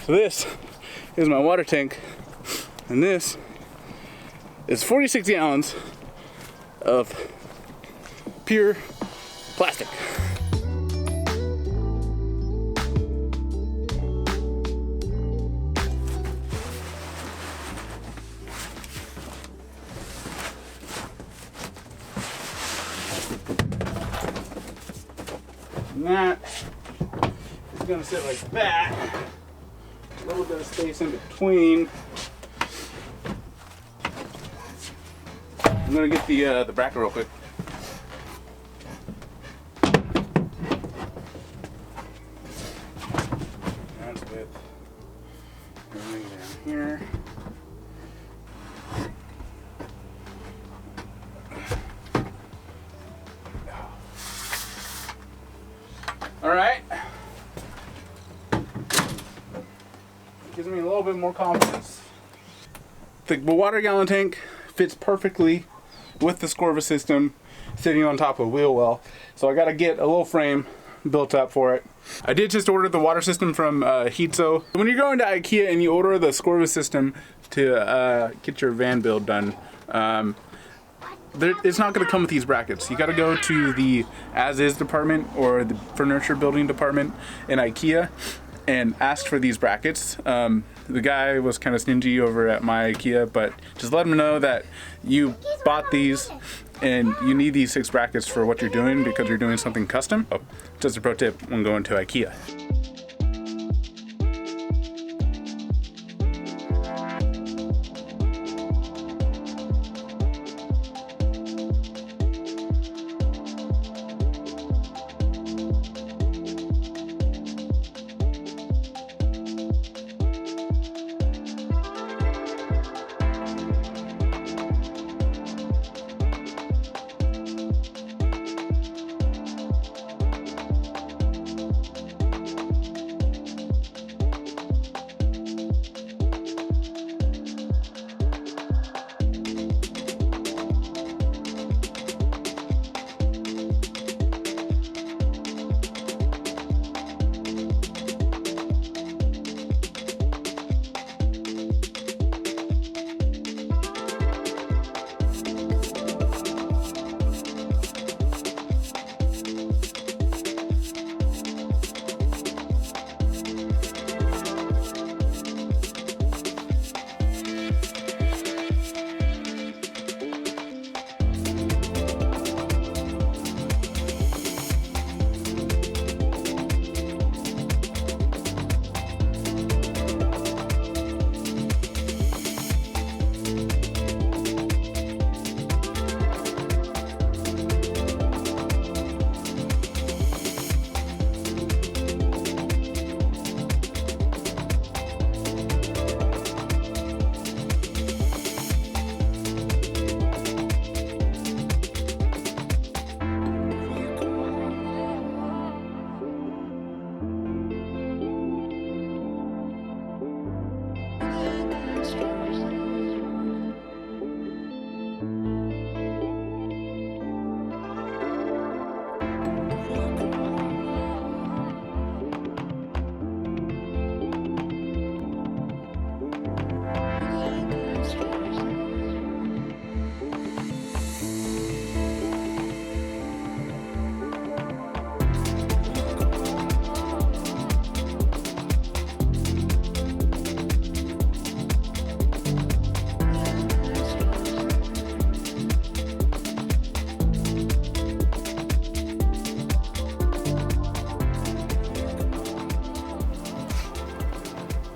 So this is my water tank, and this is 46 gallons of pure plastic. And that is going to sit like that. A little bit of space in between. I'm going to get the bracket real quick. That's with everything down here. All right. Gives me a little bit more confidence. The water gallon tank fits perfectly with the Scorva system sitting on top of a wheel well. So I got to get a little frame built up for it. I did just order the water system from Hitzo. When you're going to IKEA and you order the Scorva system to get your van build done, it's not going to come with these brackets. You got to go to the as-is department or the furniture building department in IKEA and ask for these brackets. The guy was kind of stingy over at my IKEA, but just let him know that you bought these and you need these 6 brackets for what you're doing because you're doing something custom. Oh, just a pro tip when going to IKEA.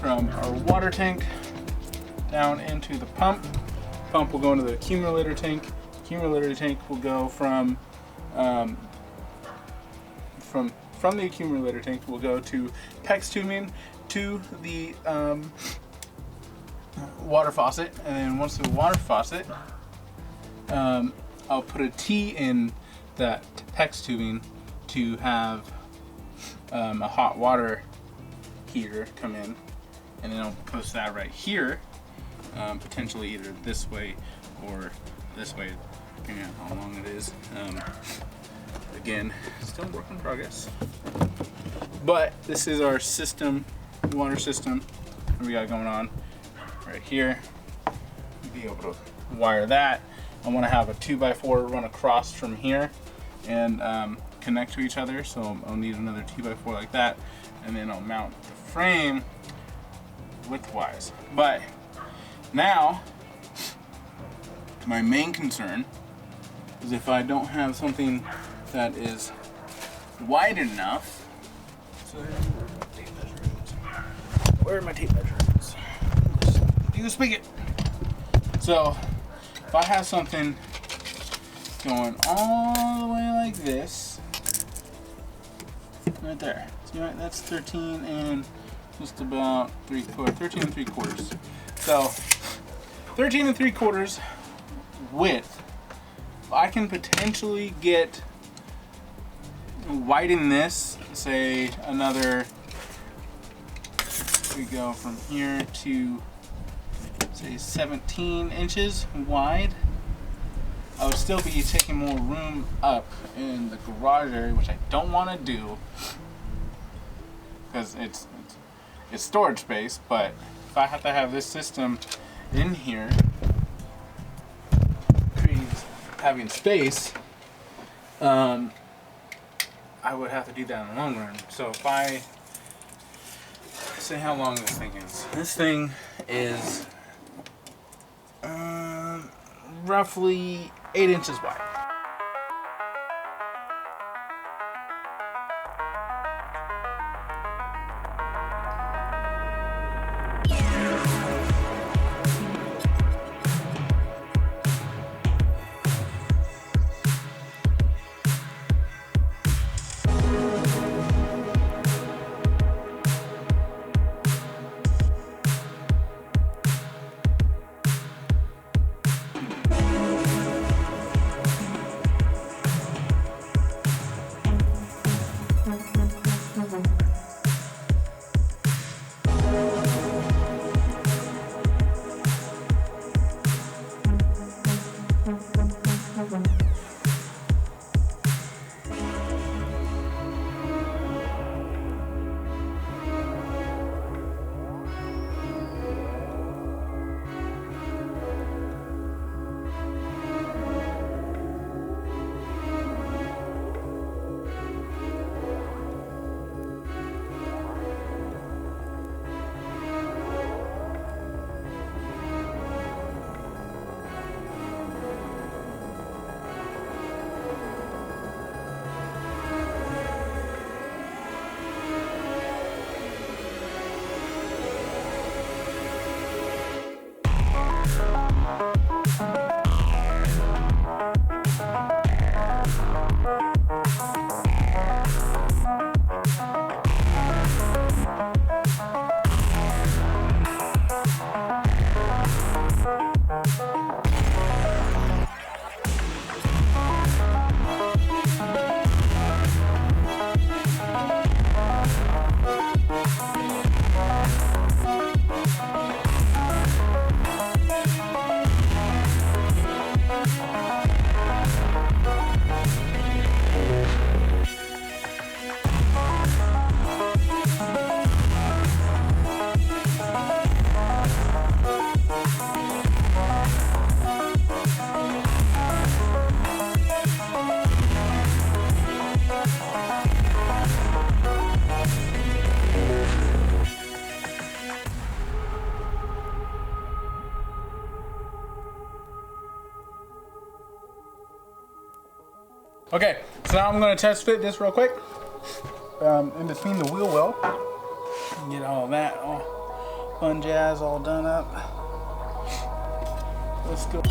From our water tank down into the pump. Pump will go into the accumulator tank. Accumulator tank will go from the accumulator tank will go to PEX tubing to the water faucet, and then once the water faucet, I'll put a T in that PEX tubing to have a hot water heater come in, and then I'll post that right here, potentially either this way or this way, depending on how long it is. Again, still work in progress. But this is our system water system that we got going on right here. Be able to wire that. I want to have a 2x4 run across from here and connect to each other, so I'll need another 2x4 like that, and then I'll mount the frame widthwise. But now my main concern is if I don't have something that is wide enough. So tape measurements. Where are my tape measurements? Do the spigot. So if I have something going all the way like this, right there. See, right, that's 13 and just about 13 and 3/4. So 13 and 3/4 width. I can potentially get widen this, say another, we go from here to say 17 inches wide. I would still be taking more room up in the garage area, which I don't want to do because it's storage space. But if I have to have this system in here, having space, I would have to do that in the long run. So if I say how long this thing is, this thing is roughly 8 inches wide. Okay, so now I'm going to test fit this real quick in between the wheel well. Get all that all fun jazz all done up. Let's go.